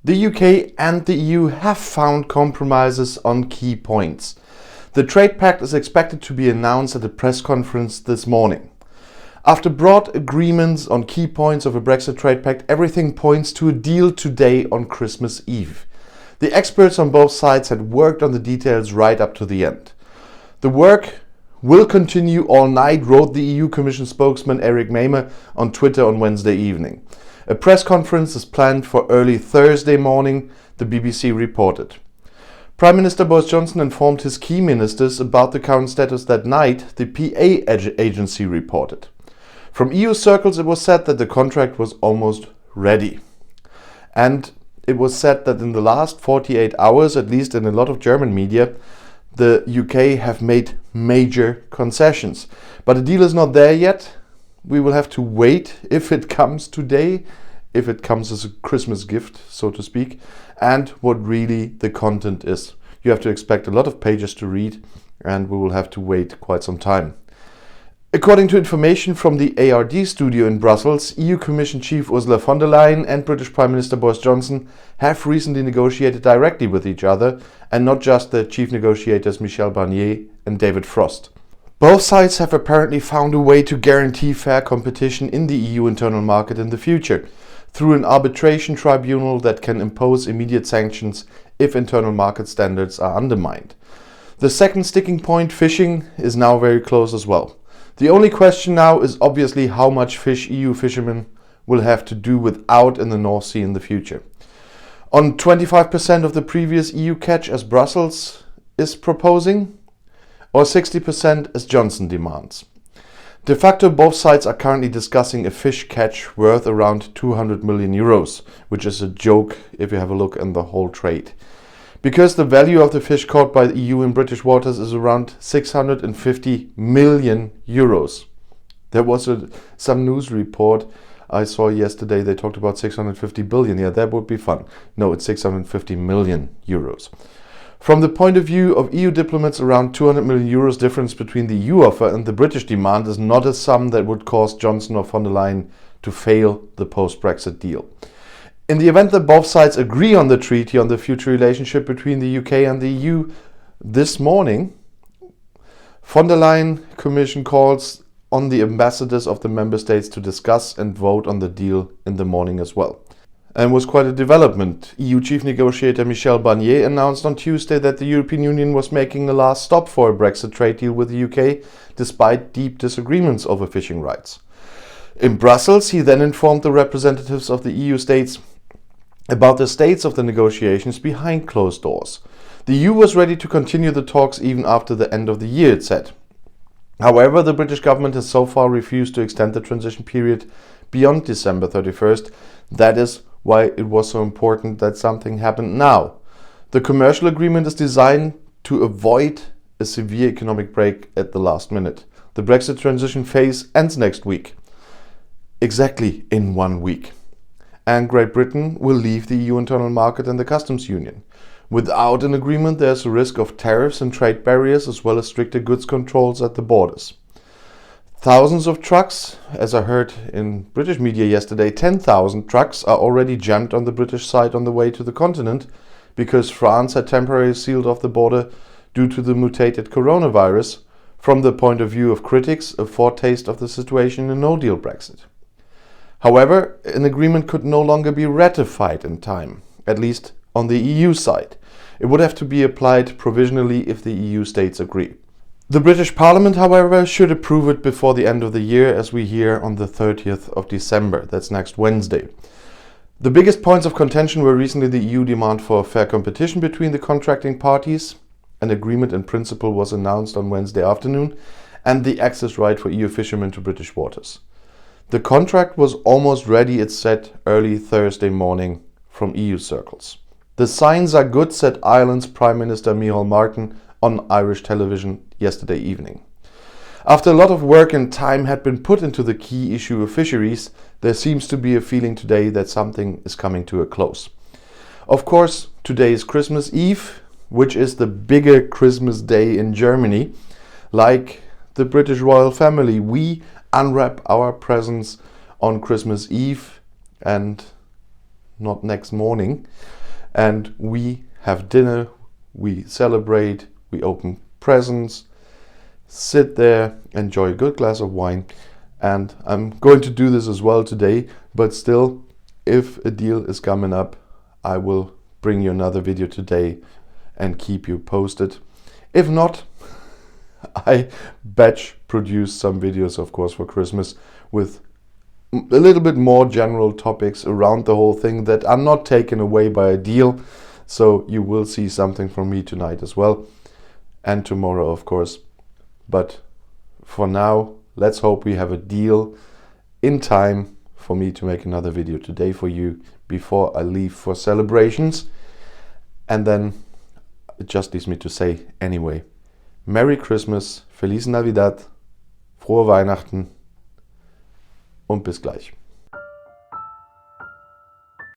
The UK and the EU have found compromises on key points. The trade pact is expected to be announced at a press conference this morning. After broad agreements on key points of a Brexit trade pact, everything points to a deal today on Christmas Eve. The experts on both sides had worked on the details right up to the end. The work will continue all night, wrote the EU Commission spokesman Eric Mamer on Twitter on Wednesday evening. A press conference is planned for early Thursday morning, the BBC reported. Prime Minister Boris Johnson informed his key ministers about the current status that night, the PA agency reported. From EU circles it was said that the contract was almost ready. And it was said that in the last 48 hours, at least in a lot of German media, the UK have made major concessions. But the deal is not there yet. We will have to wait if it comes today, if it comes as a Christmas gift, so to speak, and what really the content is. You have to expect a lot of pages to read, and we will have to wait quite some time. According to information from the ARD studio in Brussels, EU Commission Chief Ursula von der Leyen and British Prime Minister Boris Johnson have recently negotiated directly with each other, and not just the chief negotiators Michel Barnier and David Frost. Both sides have apparently found a way to guarantee fair competition in the EU internal market in the future, through an arbitration tribunal that can impose immediate sanctions if internal market standards are undermined. The second sticking point, fishing, is now very close as well. The only question now is obviously how much fish EU fishermen will have to do without in the North Sea in the future. On 25% of the previous EU catch as Brussels is proposing, or 60% as Johnson demands. De facto, both sides are currently discussing a fish catch worth around 200 million euros, which is a joke if you have a look in the whole trade. Because the value of the fish caught by the EU in British waters is around 650 million euros. There was some news report I saw yesterday, they talked about 650 billion. Yeah, that would be fun. No, it's 650 million euros. From the point of view of EU diplomats, around 200 million euros difference between the EU offer and the British demand is not a sum that would cause Johnson or von der Leyen to fail the post-Brexit deal. In the event that both sides agree on the treaty on the future relationship between the UK and the EU this morning, von der Leyen Commission calls on the ambassadors of the member states to discuss and vote on the deal in the morning as well. And was quite a development. EU chief negotiator Michel Barnier announced on Tuesday that the European Union was making a last stop for a Brexit trade deal with the UK, despite deep disagreements over fishing rights. In Brussels, he then informed the representatives of the EU states about the states of the negotiations behind closed doors. The EU was ready to continue the talks even after the end of the year, it said. However, the British government has so far refused to extend the transition period beyond December 31st. That is why it was so important that something happened now. The commercial agreement is designed to avoid a severe economic break at the last minute. The Brexit transition phase ends next week. Exactly in 1 week. And Great Britain will leave the EU internal market and the customs union. Without an agreement, there's a risk of tariffs and trade barriers, as well as stricter goods controls at the borders. Thousands of trucks, as I heard in British media yesterday, 10,000 trucks are already jammed on the British side on the way to the continent because France had temporarily sealed off the border due to the mutated coronavirus. From the point of view of critics, a foretaste of the situation in a no-deal Brexit. However, an agreement could no longer be ratified in time, at least on the EU side. It would have to be applied provisionally if the EU states agree. The British Parliament, however, should approve it before the end of the year, as we hear on the 30th of December. That's next Wednesday. The biggest points of contention were recently the EU demand for fair competition between the contracting parties. An agreement in principle was announced on Wednesday afternoon, and the access right for EU fishermen to British waters. The contract was almost ready, it said, early Thursday morning from EU circles. The signs are good, said Ireland's Prime Minister Micheál Martin on Irish television yesterday evening. After a lot of work and time had been put into the key issue of fisheries, there seems to be a feeling today that something is coming to a close. Of course, today is Christmas Eve, which is the bigger Christmas day in Germany. Like the British royal family, we unwrap our presents on Christmas Eve and not next morning. And we have dinner, we celebrate, we open presents, sit there, enjoy a good glass of wine. And I'm going to do this as well today, but still, if a deal is coming up, I will bring you another video today and keep you posted. If not, I batch produce some videos, of course, for Christmas with a little bit more general topics around the whole thing that are not taken away by a deal. So you will see something from me tonight as well, and tomorrow, of course. But for now, let's hope we have a deal in time for me to make another video today for you before I leave for celebrations. And then it just leaves me to say anyway, Merry Christmas, Feliz Navidad, frohe Weihnachten und bis gleich.